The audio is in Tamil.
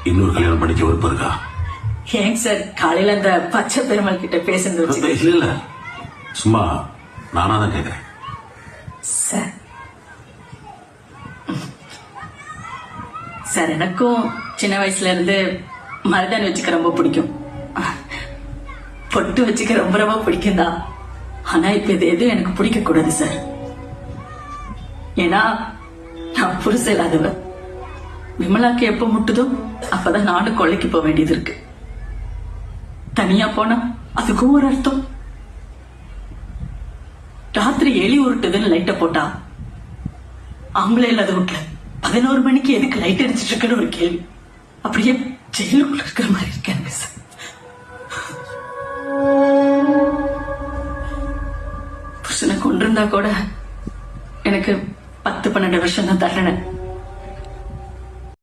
இன்னொரு கல்யாணம் பண்ணிக்க விருப்பம் இருக்கா? ஏங்க சார் காலையில அந்த பச்சை பெருமாள் கிட்ட பேசுறது இல்ல சும்மா நானா தான் கேக்குறேன் சார். சார் எனக்கும் சின்ன வயசுல இருந்து மருதாணி வச்சுக்க ரொம்ப பிடிக்கும், பொட்டு வச்சுக்க ரொம்ப ரொம்ப பிடிக்கும் தான். ஆனா இப்ப இது எதுவும் எனக்கு பிடிக்க கூடாது சார். ஏன்னா நான் புருஷ இல்லாதவ. விமலாக்கு எப்ப முட்டுதோ அப்பதான் நானும் கொள்ளைக்கு போக வேண்டியது இருக்கு. தனியா போனா அதுக்கும் ஒரு அர்த்தம். ராத்திரி எலி உருட்டுதுன்னு லைட்ட போட்டா ஆம்பளை இல்லாத வீட்டுல 11 மணிக்கு எதுக்கு லைட் அடிச்சிட்டு இருக்குன்னு ஒரு கேள்வி. அப்படியே ஜெயிலுக்குள்ள இருக்கிற மாதிரி இருக்காங்க சார். புருஷனை கொண்டிருந்தா கூட எனக்கு 10-12 வருஷம் தான் தண்டனை.